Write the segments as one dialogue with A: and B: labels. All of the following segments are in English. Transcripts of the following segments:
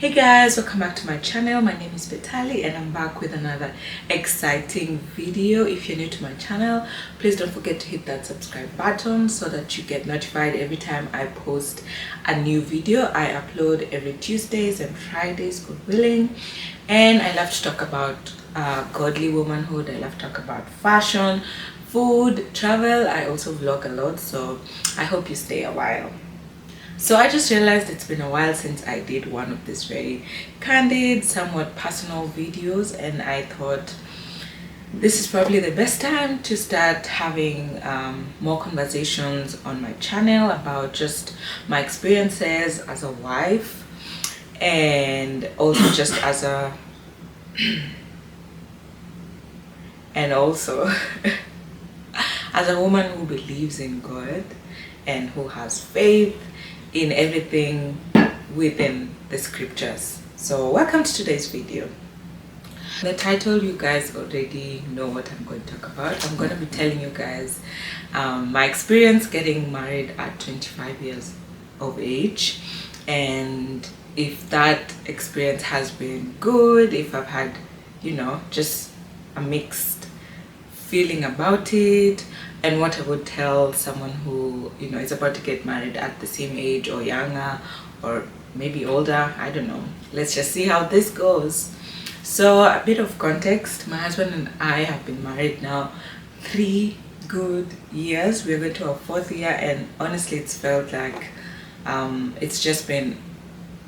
A: Hey guys, welcome back to my channel. My name is Vitali and I'm back with another exciting video. If you're new to my channel, please don't forget to hit that subscribe button so that you get notified every time I post a new video. I upload every Tuesdays and Fridays, God willing, and I love to talk about godly womanhood. I love to talk about fashion, food, travel. I also vlog a lot, so I hope you stay a while. So I just realized it's been a while since I did one of these very candid, somewhat personal videos, and I thought this is probably the best time to start having more conversations on my channel about just my experiences as a wife and also just as a and also as a woman who believes in God and who has faith in everything within the scriptures. So welcome to today's video. The title, you guys already know what I'm going to talk about. I'm going to be telling you guys my experience getting married at 25 years of age, and if that experience has been good, if I've had, just a mixed feeling about it, and what I would tell someone who is about to get married at the same age or younger or maybe older. I don't know, let's just see how this goes. So a bit of context: my husband and I have been married now 3 good years. We're going to our 4th year, and honestly it's felt like it's just been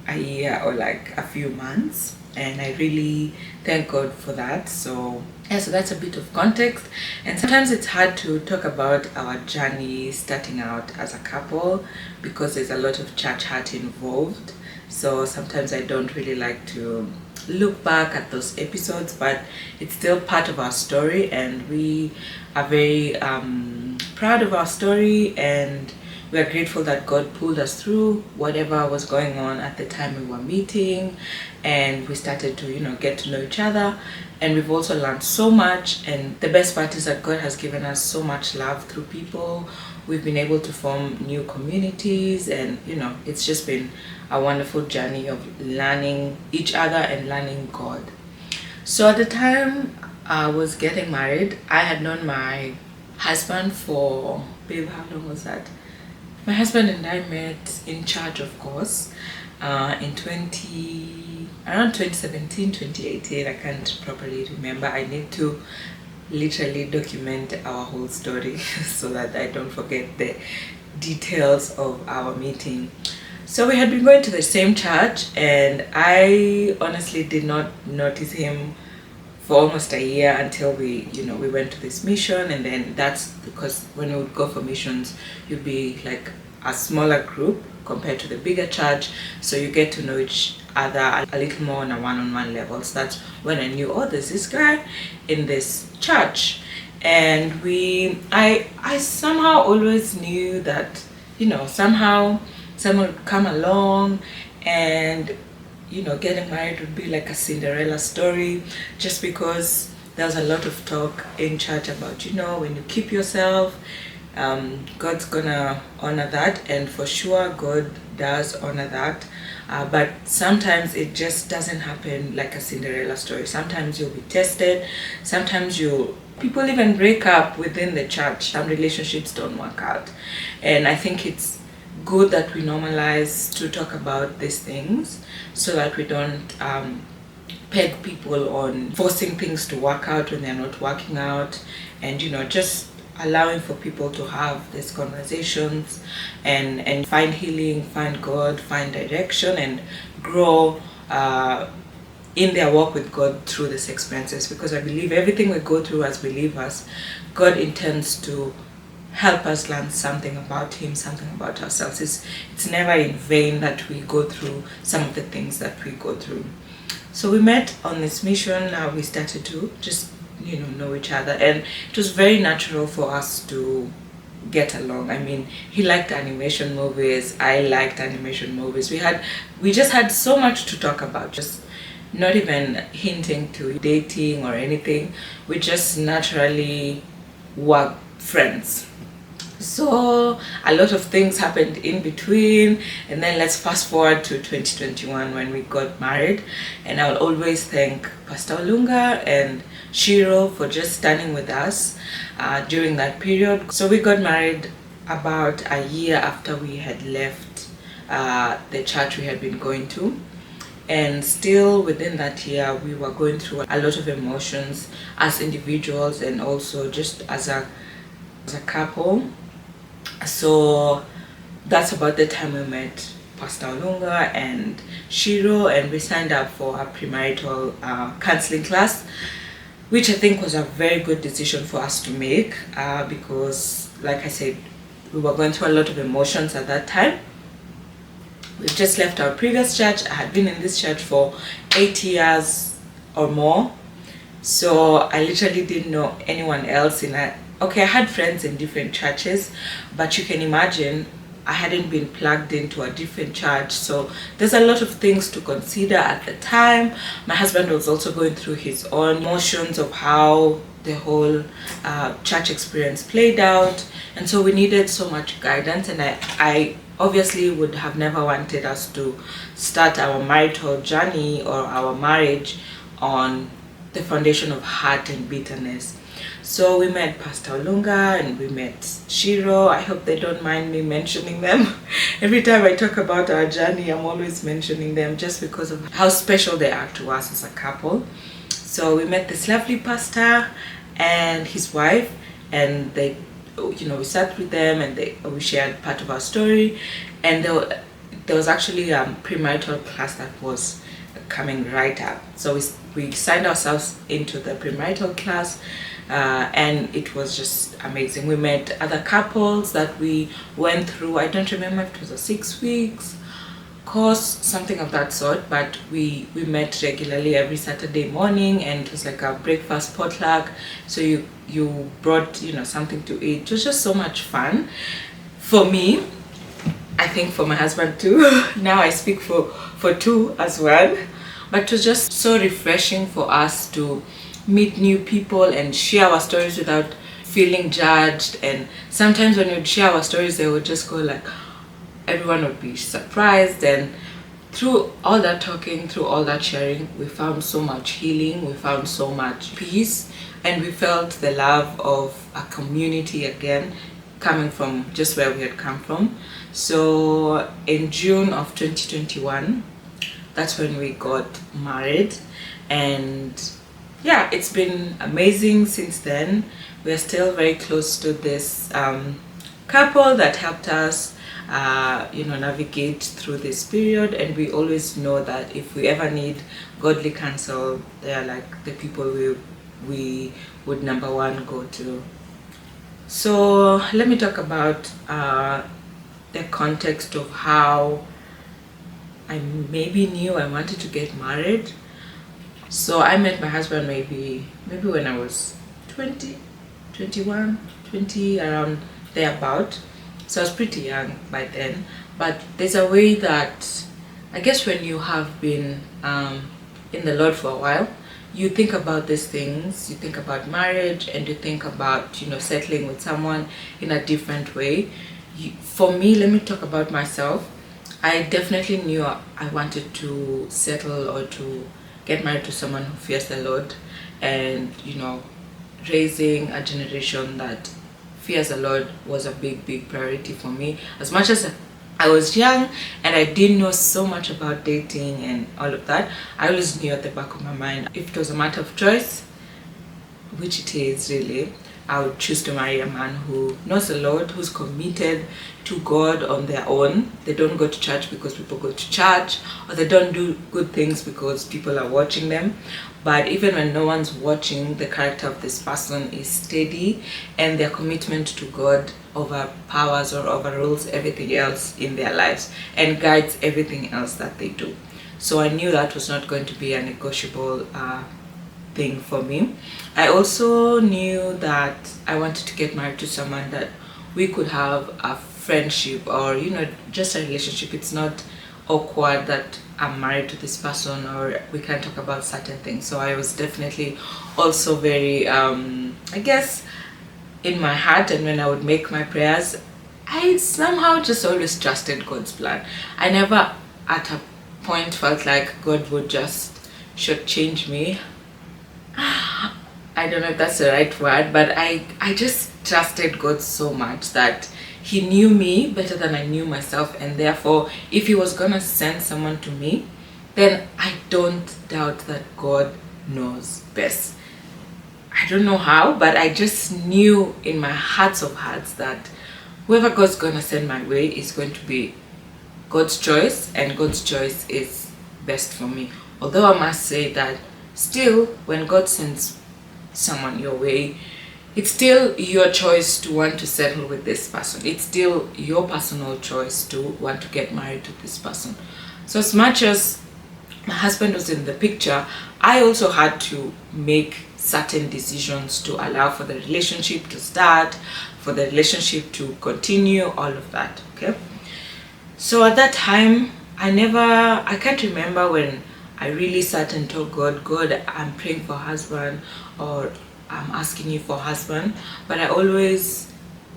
A: a year or like a few months, and I really thank God for that. So yeah, so that's a bit of context. And sometimes it's hard to talk about our journey starting out as a couple because there's a lot of church hurt involved. So sometimes I don't really like to look back at those episodes, but it's still part of our story, and we are very proud of our story, and we are grateful that God pulled us through whatever was going on at the time we were meeting, and we started to get to know each other, and we've also learned so much. And the best part is that God has given us so much love through people. We've been able to form new communities, and it's just been a wonderful journey of learning each other and learning God. So at the time I was getting married, I had known my husband for, babe, how long was that? My husband and I met in church, of course, in around 2017, 2018. I can't properly remember. I need to literally document our whole story so that I don't forget the details of our meeting. So we had been going to the same church, and I honestly did not notice him for almost a year until we went to this mission. And then that's because when we would go for missions, you'd be like a smaller group compared to the bigger church, so you get to know each other a little more on a one-on-one level. So that's when I knew, oh, there's this guy in this church. And I somehow always knew that somehow someone would come along, and getting married would be like a Cinderella story, just because there was a lot of talk in church about when you keep yourself, God's gonna honor that, and for sure God does honor that, but sometimes it just doesn't happen like a Cinderella story. Sometimes you'll be tested, sometimes people even break up within the church, some relationships don't work out. And I think it's good that we normalize to talk about these things so that we don't peg people on forcing things to work out when they're not working out, and just allowing for people to have these conversations and find healing, find God, find direction, and grow in their walk with God through these experiences. Because I believe everything we go through as believers, God intends to help us learn something about Him, something about ourselves. It's never in vain that we go through some of the things that we go through. So we met on this mission. Now we started to just know each other, and it was very natural for us to get along. I mean, he liked animation movies, I liked animation movies. We just had so much to talk about, just not even hinting to dating or anything. We just naturally were friends. So a lot of things happened in between, and then let's fast forward to 2021 when we got married. And I'll always thank Pastor Olunga and Shiro for just standing with us during that period. So we got married about a year after we had left the church we had been going to, and still within that year we were going through a lot of emotions as individuals and also just as a couple. So that's about the time we met Pastor Olunga and Shiro, and we signed up for a premarital counseling class, which I think was a very good decision for us to make because, like I said, we were going through a lot of emotions at that time. We just left our previous church. I had been in this church for 8 years or more, so I literally didn't know anyone else in a okay, I had friends in different churches, but you can imagine I hadn't been plugged into a different church. So there's a lot of things to consider at the time. My husband was also going through his own emotions of how the whole church experience played out. And so we needed so much guidance. And I obviously would have never wanted us to start our marital journey or our marriage on the foundation of hurt and bitterness. So we met Pastor Olunga and we met Shiro. I hope they don't mind me mentioning them. Every time I talk about our journey, I'm always mentioning them just because of how special they are to us as a couple. So we met this lovely pastor and his wife, and they, we sat with them and we shared part of our story. And there was actually a premarital class that was coming right up. So we signed ourselves into the premarital class. And it was just amazing. We met other couples that we went through. I don't remember if it was a 6 weeks course, something of that sort, but we met regularly every Saturday morning, and it was like a breakfast potluck. So you brought something to eat. It was just so much fun for me. I think for my husband too. Now I speak for two as well. But it was just so refreshing for us to meet new people and share our stories without feeling judged. And sometimes when we'd share our stories, they would just go like, everyone would be surprised. And through all that talking, through all that sharing, we found so much healing, we found so much peace, and we felt the love of a community again, coming from just where we had come from. So in June of 2021, that's when we got married. And yeah, it's been amazing since then. We're still very close to this couple that helped us navigate through this period, and we always know that if we ever need godly counsel, they are like the people we would number one go to. So let me talk about the context of how I maybe knew I wanted to get married. So I met my husband maybe when I was 20, 21, 20, around thereabout. So I was pretty young by then. But there's a way that, I guess when you have been in the Lord for a while, you think about these things, you think about marriage, and you think about, settling with someone in a different way. For me, let me talk about myself. I definitely knew I wanted to settle or to get married to someone who fears the Lord, and raising a generation that fears the Lord was a big priority for me. As much as I was young and I didn't know so much about dating and all of that, I always knew at the back of my mind, if it was a matter of choice, which it is really, I would choose to marry a man who knows the Lord, who's committed to God on their own. They don't go to church because people go to church, or they don't do good things because people are watching them. But even when no one's watching, the character of this person is steady, and their commitment to God overpowers or overrules everything else in their lives and guides everything else that they do. So I knew that was not going to be a negotiable thing for me. I also knew that I wanted to get married to someone that we could have a friendship or just a relationship. It's not awkward that I'm married to this person or we can't talk about certain things. So I was definitely also very I guess in my heart, and when I would make my prayers, I somehow just always trusted God's plan. I never at a point felt like God would just shortchange me. I don't know if that's the right word, but I just trusted God so much that he knew me better than I knew myself, and therefore if he was gonna send someone to me, then I don't doubt that God knows best. I don't know how, but I just knew in my heart of hearts that whoever God's gonna send my way is going to be God's choice, and God's choice is best for me. Although I must say that still, when God sends someone your way, it's still your choice to want to settle with this person. It's still your personal choice to want to get married to this person. So as much as my husband was in the picture, I also had to make certain decisions to allow for the relationship to start, for the relationship to continue, all of that. Okay, so at that time I can't remember when I really sat and told God, I'm praying for husband, or I'm asking you for husband. But I always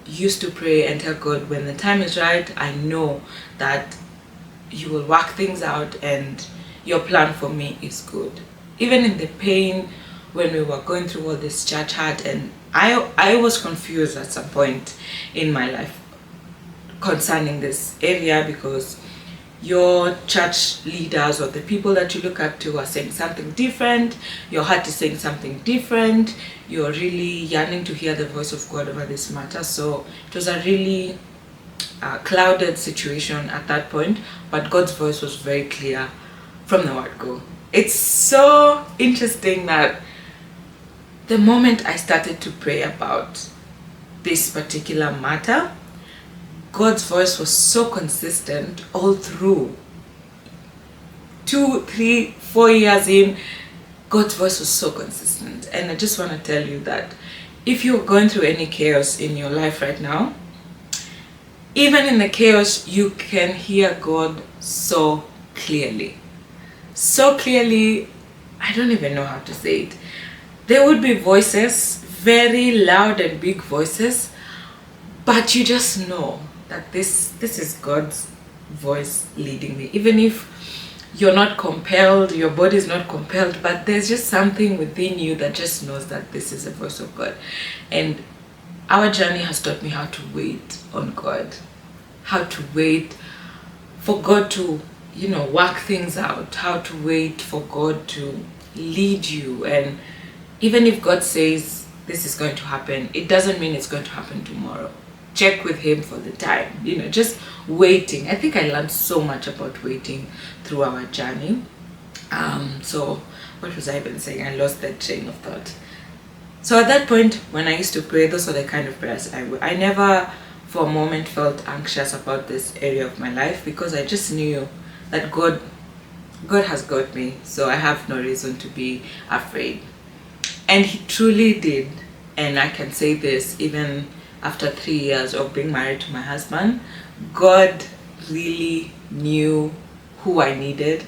A: used to pray and tell God, when the time is right, I know that you will work things out and your plan for me is good. Even in the pain, when we were going through all this church hurt, and I was confused at some point in my life concerning this area, because your church leaders or the people that you look up to are saying something different, your heart is saying something different, you're really yearning to hear the voice of God over this matter. So it was a really clouded situation at that point, but God's voice was very clear from the word go. It's so interesting that the moment I started to pray about this particular matter, God's voice was so consistent all through. 2, 3, 4 years in, God's voice was so consistent. And I just want to tell you that if you're going through any chaos in your life right now, even in the chaos, you can hear God so clearly. So clearly, I don't even know how to say it. There would be voices, very loud and big voices, but you just know that this is God's voice leading me. Even if you're not compelled, your body is not compelled, but there's just something within you that just knows that this is the voice of God. And our journey has taught me how to wait on God, how to wait for God to, work things out, how to wait for God to lead you. And even if God says this is going to happen, it doesn't mean it's going to happen tomorrow. Check with him for the time, just waiting. I think I learned so much about waiting through our journey. So what was I even saying? I lost that train of thought. So at that point, when I used to pray, those were the kind of prayers I never for a moment felt anxious about this area of my life, because I just knew that God has got me, so I have no reason to be afraid. And he truly did. And I can say this, even after 3 years of being married to my husband, God really knew who I needed.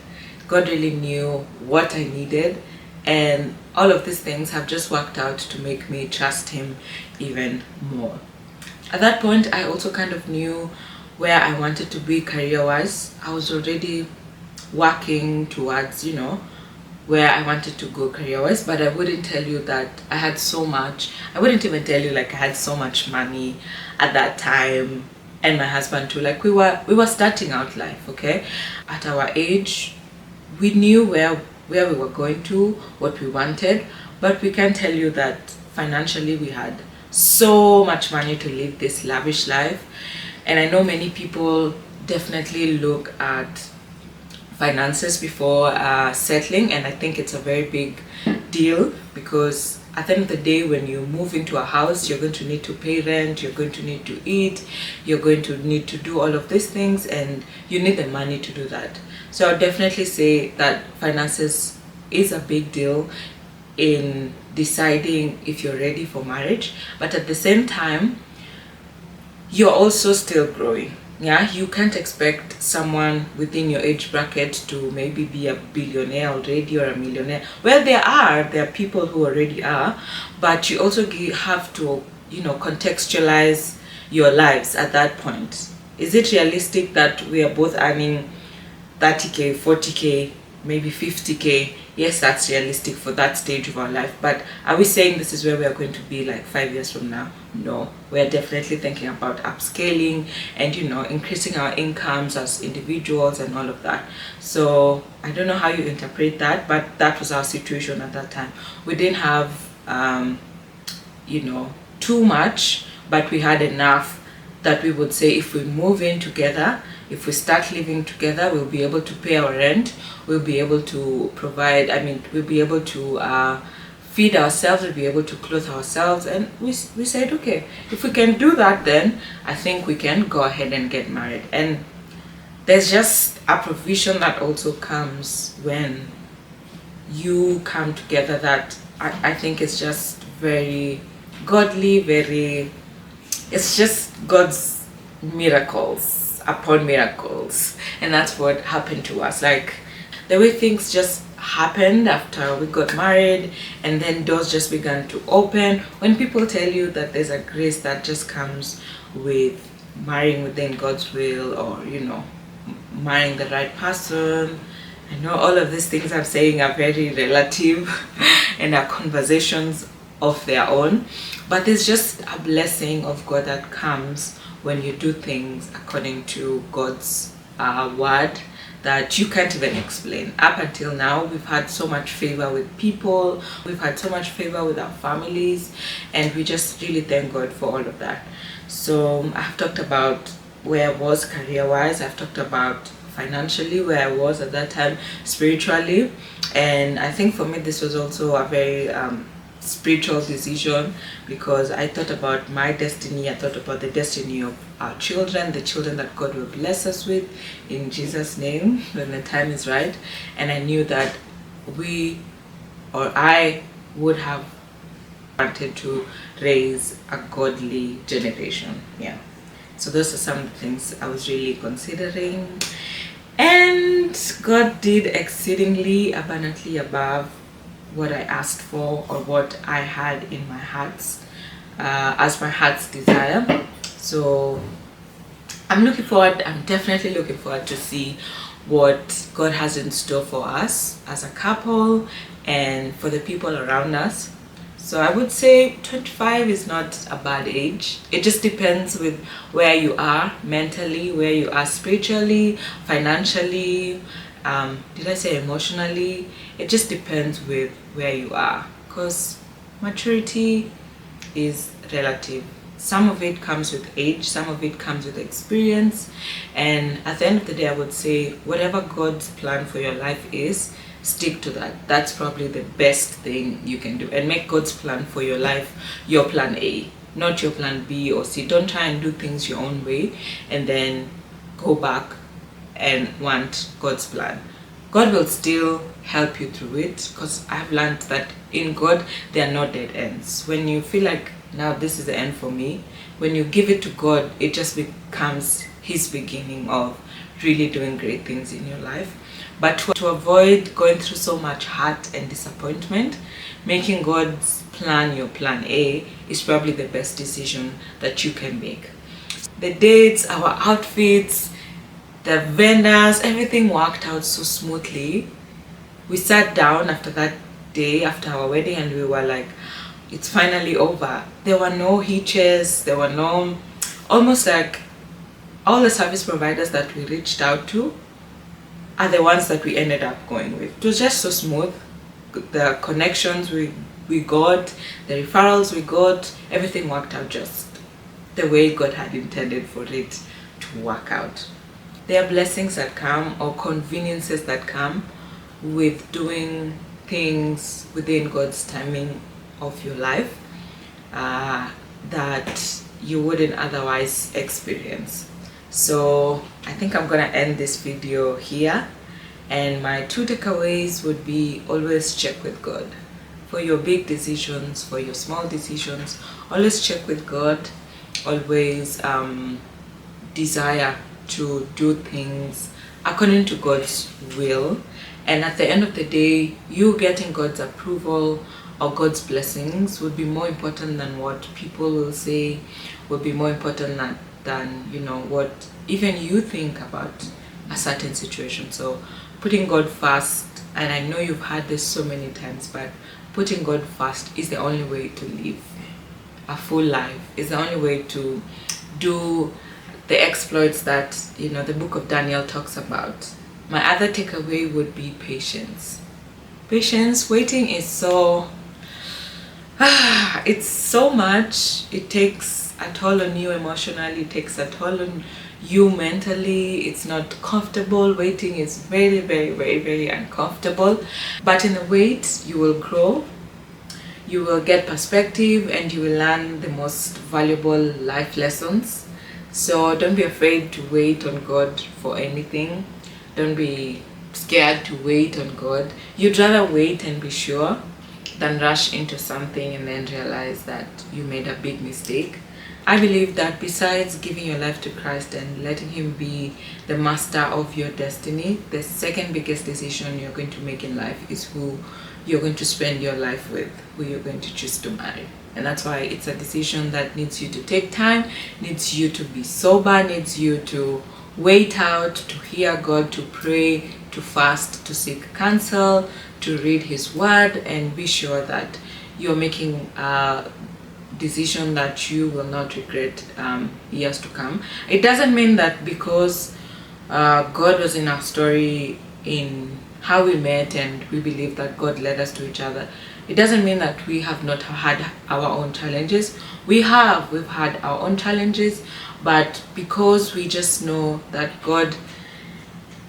A: God really knew what I needed. And all of these things have just worked out to make me trust him even more. At that point, I also kind of knew where I wanted to be career-wise. I was already working towards, where I wanted to go career-wise, but I wouldn't tell you that I had so much. I wouldn't even tell you like I had so much money at that time, and my husband too. Like we were starting out life, okay? At our age, we knew where we were going to, what we wanted, but we can tell you that financially we had so much money to live this lavish life. And I know many people definitely look at finances before settling, and I think it's a very big deal, because at the end of the day, when you move into a house, you're going to need to pay rent, you're going to need to eat, you're going to need to do all of these things, and you need the money to do that. So I'll definitely say that finances is a big deal in deciding if you're ready for marriage, but at the same time, you're also still growing. Yeah, you can't expect someone within your age bracket to maybe be a billionaire already or a millionaire. Well, there are people who already are, but you also have to contextualize your lives at that point. Is it realistic that we are both earning 30k, 40k, maybe 50k? Yes, that's realistic for that stage of our life, but are we saying this is where we are going to be like 5 years from now? No, we're definitely thinking about upscaling and increasing our incomes as individuals and all of that. So I don't know how you interpret that, but that was our situation at that time. We didn't have too much, but we had enough that we would say if we move in together, if we start living together, we'll be able to pay our rent, we'll be able to provide, we'll be able to feed ourselves, we'll be able to clothe ourselves. And we said, okay, if we can do that, then I think we can go ahead and get married. And there's just a provision that also comes when you come together that I think is just very godly, it's just God's miracles upon miracles. And that's what happened to us. Like the way things just happened after we got married, and then doors just began to open. When people tell you that there's a grace that just comes with marrying within God's will, or marrying the right person, I know all of these things I'm saying are very relative and are conversations of their own, but there's just a blessing of God that comes when you do things according to God's word that you can't even explain. Up until now, we've had so much favor with people, we've had so much favor with our families, and we just really thank God for all of that. So I've talked about where I was career-wise, I've talked about financially where I was at that time, spiritually, and I think for me this was also a very spiritual decision, because I thought about my destiny, I thought about the destiny of our children, the children that God will bless us with in Jesus' name when the time is right. And I knew that I would have wanted to raise a godly generation. Yeah, so those are some of the things I was really considering, and God did exceedingly abundantly above what I asked for or what I had in my heart as my heart's desire. So I'm definitely looking forward to see what God has in store for us as a couple and for the people around us. So I would say 25 is not a bad age. It just depends with where you are mentally, where you are spiritually, financially, did I say emotionally? It just depends with where you are, because maturity is relative. Some of it comes with age, some of it comes with experience, and at the end of the day I would say whatever God's plan for your life is, stick to that. That's probably the best thing you can do, and make God's plan for your life your plan A, not your plan B or C. Don't try and do things your own way and then go back and want God's plan. God will still help you through it, because I've learned that in God there are no dead ends. When you feel like now this is the end for me, when you give it to God, it just becomes his beginning of really doing great things in your life. But to avoid going through so much hurt and disappointment, making God's plan your plan A is probably the best decision that you can make. The dates, our outfits, the vendors, everything worked out so smoothly. We sat down after that day, after our wedding, and we were like, it's finally over. There were no hitches, there were no, almost like all the service providers that we reached out to are the ones that we ended up going with. It was just so smooth. The connections we got, the referrals we got, everything worked out just the way God had intended for it to work out. There are blessings that come, or conveniences that come with doing things within God's timing of your life that you wouldn't otherwise experience. So I think I'm gonna end this video here, and my 2 takeaways would be: always check with God for your big decisions, for your small decisions. Always check with God. Always desire to do things according to God's will, and at the end of the day, you getting God's approval or God's blessings would be more important than what people will say, would be more important than you know, what even you think about a certain situation. So putting God first, and I know you've heard this so many times, but putting God first is the only way to live a full life, is the only way to do the exploits that, you know, the book of Daniel talks about. My other takeaway would be patience. Patience, waiting is so it's so much. It takes a toll on you emotionally, it takes a toll on you mentally. It's not comfortable. Waiting is very, very, very, very uncomfortable, but in the wait you will grow, you will get perspective, and you will learn the most valuable life lessons. So don't be afraid to wait on God for anything. Don't be scared to wait on God. You'd rather wait and be sure than rush into something and then realize that you made a big mistake. I believe that besides giving your life to Christ and letting Him be the master of your destiny, the second biggest decision you're going to make in life is who you're going to spend your life with, who you're going to choose to marry. And that's why it's a decision that needs you to take time, needs you to be sober, needs you to wait out, to hear God, to pray, to fast, to seek counsel, to read His word, and be sure that you're making a decision that you will not regret years to come. It doesn't mean that because God was in our story in how we met and we believe that God led us to each other, it doesn't mean that we have not had our own challenges. We've had our own challenges, but because we just know that God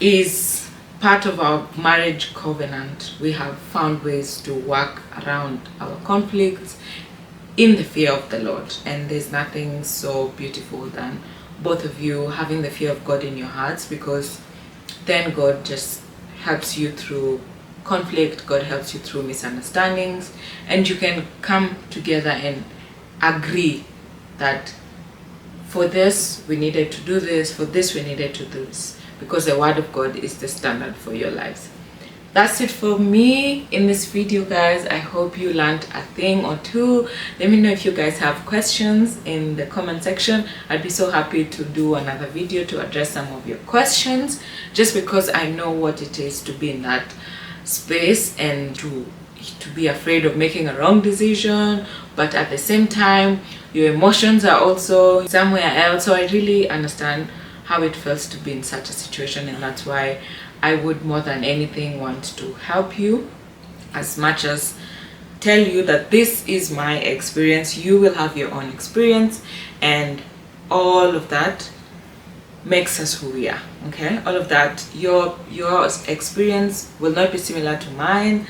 A: is part of our marriage covenant, we have found ways to work around our conflicts in the fear of the Lord. And there's nothing so beautiful than both of you having the fear of God in your hearts, because then God just helps you through conflict, God helps you through misunderstandings, and you can come together and agree that for this we needed to do this, for this we needed to do this, because the word of God is the standard for your lives. That's it for me in this video, guys. I hope you learned a thing or two. Let me know if you guys have questions in the comment section. I'd be so happy to do another video to address some of your questions, just because I know what it is to be in that space and to be afraid of making a wrong decision, but at the same time your emotions are also somewhere else. So I really understand how it feels to be in such a situation, and that's why I would more than anything want to help you as much as tell you that this is my experience. You will have your own experience, and all of that makes us who we are. Okay, all of that, your experience will not be similar to mine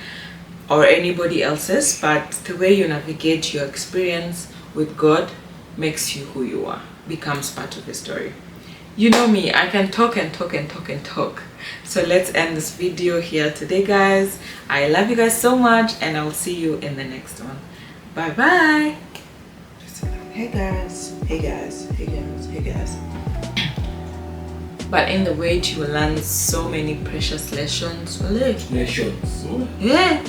A: or anybody else's, but the way you navigate your experience with God makes you who you are, becomes part of the story. You know me, I can talk and talk and talk and talk. So let's end this video here today, guys. I love you guys so much, and I'll see you in the next one. Bye bye. Hey guys, hey guys, hey guys, hey guys. But in the wait you will learn so many precious lessons.
B: Lessons.
A: Yeah.